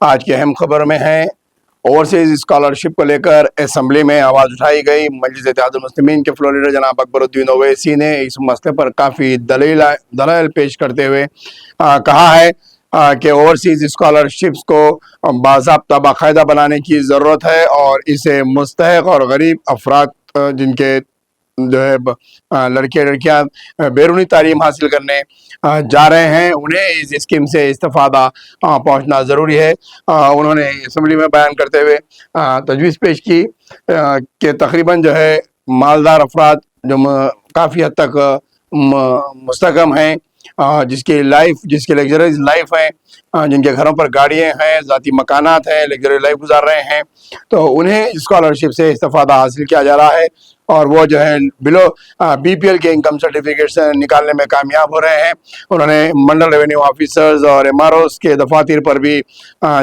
آج کی اہم خبر میں ہے اوورسیز اسکالرشپ کو لے کر اسمبلی میں آواز اٹھائی گئی۔ مجلس اتحاد المسلمین کے فلور لیڈر جناب اکبر الدین اویسی نے اس مسئلے پر کافی دلائل پیش کرتے ہوئے کہا ہے کہ اوورسیز اسکالرشپس کو باضابطہ باقاعدہ بنانے کی ضرورت ہے اور اسے مستحق اور غریب افراد جن کے جو ہے لڑکے لڑکیاں بیرونی تعلیم حاصل کرنے جا رہے ہیں انہیں اس اسکیم سے استفادہ پہنچنا ضروری ہے۔ انہوں نے اسمبلی میں بیان کرتے ہوئے تجویز پیش کی کہ تقریباً جو ہے مالدار افراد جو کافی حد تک مستحکم ہیں، جس کی لگژریز لائف ہے، جن کے گھروں پر گاڑیاں ہیں، ذاتی مکانات ہیں، لگژری لائف گزار رہے ہیں، تو انہیں اسکالرشپ سے استفادہ حاصل کیا جا رہا ہے اور وہ جو ہے بلو بی پی ایل کے انکم سرٹیفکیٹس نکالنے میں کامیاب ہو رہے ہیں۔ انہوں نے منڈل ریونیو آفیسرز اور ایم آر اوز کے دفاتر پر بھی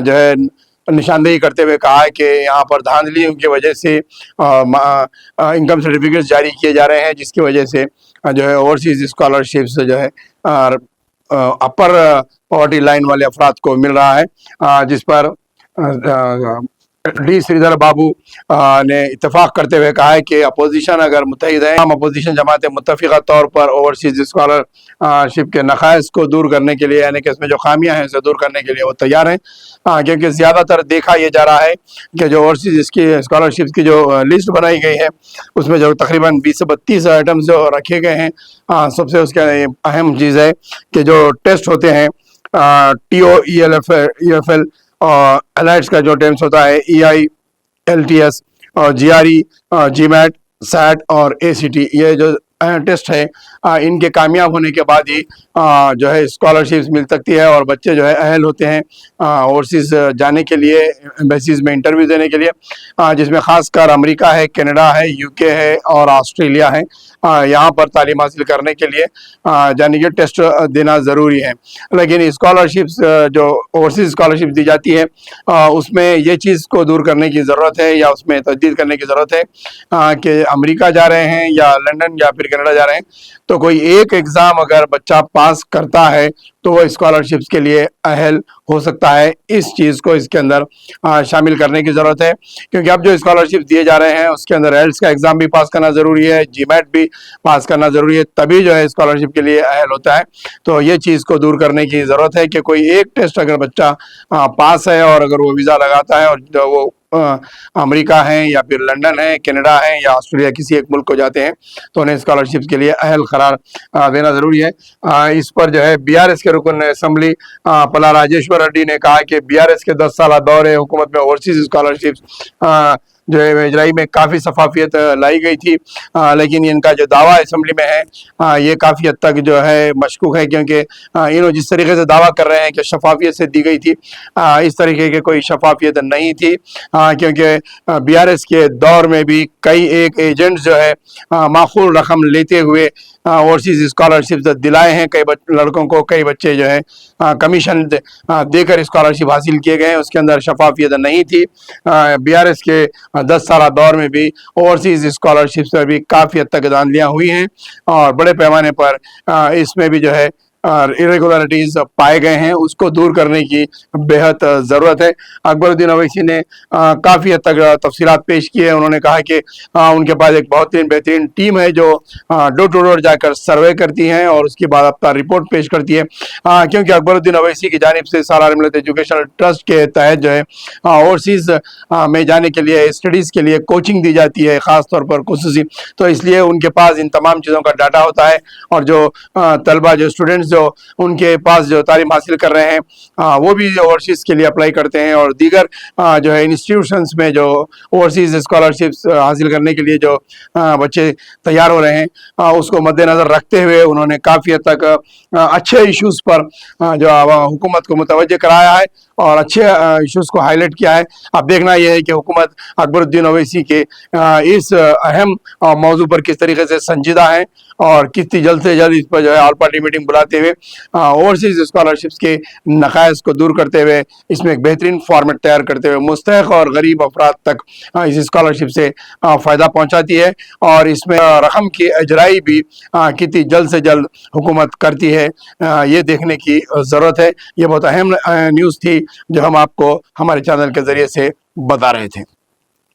جو ہے نشاندہی کرتے ہوئے کہا ہے کہ یہاں پر دھاندلیوں کی وجہ سے انکم سرٹیفکیٹس جاری کیے جا رہے ہیں، جس کی وجہ سے جو ہے اوورسیز اسکالرشپس جو ہے اپر پاورٹی لائن والے افراد کو مل رہا ہے، جس پر ڈی سریدھر بابو نے اتفاق کرتے ہوئے کہا ہے کہ اپوزیشن اگر متحد ہے، ہم اپوزیشن جماعتیں متفقہ طور پر اوورسیز اسکالرشپ کے نقائص کو دور کرنے کے لیے، یعنی کہ اس میں جو خامیاں ہیں اسے دور کرنے کے لیے وہ تیار ہیں، کیونکہ زیادہ تر دیکھا یہ جا رہا ہے کہ جو اوورسیز کی اسکالرشپ کی جو لسٹ بنائی گئی ہے اس میں جو تقریباً 20 سے 32 آئٹمز جو رکھے گئے ہیں، سب سے اس کا اہم چیز ہے کہ جو ٹیسٹ ہوتے ہیں T O E F L اور الائٹس کا جو ٹیسٹ ہوتا ہے E I L T S اور G R E GMAT SAT اور اے سی ٹی، یہ جو ٹیسٹ ہے ان کے کامیاب ہونے کے بعد ہی جو ہے اسکالرشپس مل سکتی ہے اور بچے جو ہے اہل ہوتے ہیں اوورسیز جانے کے لیے، ایمبیسیز میں انٹرویو دینے کے لیے، جس میں خاص کر امریکہ ہے، کینیڈا ہے، یو کے ہے اور آسٹریلیا ہے۔ یہاں پر تعلیم حاصل کرنے کے لیے یعنی کہ ٹیسٹ دینا ضروری ہے۔ لیکن اسکالرشپس جو اوورسیز اسکالرشپ دی جاتی ہے اس میں یہ چیز کو دور کرنے کی ضرورت ہے یا اس میں تجدید کرنے کی ضرورت ہے کہ امریکہ جا رہے ہیں یا لنڈن یا پھر کینیڈا جا رہے ہیں تو کوئی ایک ایگزام اگر بچہ پاس کرتا ہے تو وہ اسکالرشپس کے لیے اہل ہو سکتا ہے۔ اس چیز کو اس کے اندر شامل کرنے کی ضرورت ہے، کیونکہ اب جو اسکالرشپ دیے جا رہے ہیں اس کے اندر ایلٹس کا ایگزام بھی پاس کرنا ضروری ہے، جی میٹ بھی پاس کرنا ضروری ہے، تبھی جو ہے اسکالرشپ کے لیے اہل ہوتا ہے۔ تو یہ چیز کو دور کرنے کی ضرورت ہے کہ کوئی ایک ٹیسٹ اگر بچہ پاس ہے اور اگر وہ ویزا لگاتا ہے اور وہ امریکہ ہیں یا پھر لنڈن ہے، کینیڈا ہے یا آسٹریلیا کسی ایک ملک کو جاتے ہیں تو انہیں اسکالرشپس کے لیے اہل قرار دینا ضروری ہے۔ اس پر جو ہے بی آر ایس کے رکن اسمبلی پلا راجیشور ریڈی نے کہا کہ بی آر ایس کے 10 سالہ دور حکومت میں اوورسیز اسکالرشپس جو ہے اجرائی میں کافی شفافیت لائی گئی تھی، لیکن ان کا جو دعویٰ اسمبلی میں ہے یہ کافی حد تک جو ہے مشکوک ہے، کیونکہ انہوں جس طریقے سے دعویٰ کر رہے ہیں کہ شفافیت سے دی گئی تھی، اس طریقے کی کوئی شفافیت نہیں تھی، کیونکہ بی آر ایس کے دور میں بھی کئی ایک ایجنٹس جو ہے معقول رقم لیتے ہوئے اوورسیز اسکالرشپ دلائے ہیں کئی لڑکوں کو، کئی بچے جو ہے کمیشن دے کر اسکالرشپ حاصل کیے گئے ہیں، اس کے اندر شفافیت نہیں تھی۔ بی آر ایس کے 10 سالہ دور میں بھی اوورسیز اسکالرشپس پر بھی کافی حد تک دھاندلیاں ہوئی ہیں اور بڑے پیمانے پر اس میں بھی جو ہے irregularities پائے گئے ہیں، اس کو دور کرنے کی بہت ضرورت ہے۔ اکبر الدین اویسی نے کافی حد تک تفصیلات پیش کی ہے۔ انہوں نے کہا کہ ان کے پاس ایک بہت بہترین ٹیم ہے جو ڈور ٹو ڈور جا کر سروے کرتی ہے اور اس کے بعد اپنا رپورٹ پیش کرتی ہے، کیونکہ اکبر الدین اویسی کی جانب سے سالار ملت ایجوکیشنل ٹرسٹ کے تحت جو ہے اوورسیز میں جانے کے لیے اسٹڈیز کے لیے کوچنگ دی جاتی ہے، خاص طور پر خصوصی، تو اس لیے ان کے پاس ان تمام چیزوں کا ڈاٹا ہوتا ہے اور جو طلبہ جو اسٹوڈنٹس جو ان کے پاس جو تعلیم حاصل کر رہے ہیں وہ بھی اوورسیز کے لیے اپلائی کرتے ہیں اور دیگر جو ہے انسٹیٹیوشنز میں جو اوورسیز اسکالرشپس حاصل کرنے کے لیے جو بچے تیار ہو رہے ہیں اس کو مد نظر رکھتے ہوئے انہوں نے کافی حد تک اچھے ایشوز پر جو حکومت کو متوجہ کرایا ہے اور اچھے ایشوز کو ہائی لائٹ کیا ہے۔ اب دیکھنا یہ ہے کہ حکومت اکبر الدین اویسی کے اس اہم موضوع پر کس طریقے سے سنجیدہ ہے اور کتنی جلد سے جلد اس پر جو ہے آل پارٹی میٹنگ بلاتے دیتے ہوئے اوورسیز اسکالرشپس کے نقائص کو دور کرتے ہوئے اس میں ایک بہترین فارمیٹ تیار کرتے ہوئے مستحق اور غریب افراد تک اس اسکالرشپ سے فائدہ پہنچاتی ہے، اور اس میں رقم کی اجرائی بھی کتنی جلد سے جلد حکومت کرتی ہے یہ دیکھنے کی ضرورت ہے۔ یہ بہت اہم نیوز تھی جو ہم آپ کو ہمارے چینل کے ذریعے سے بتا رہے تھے۔